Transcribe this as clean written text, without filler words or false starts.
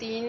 3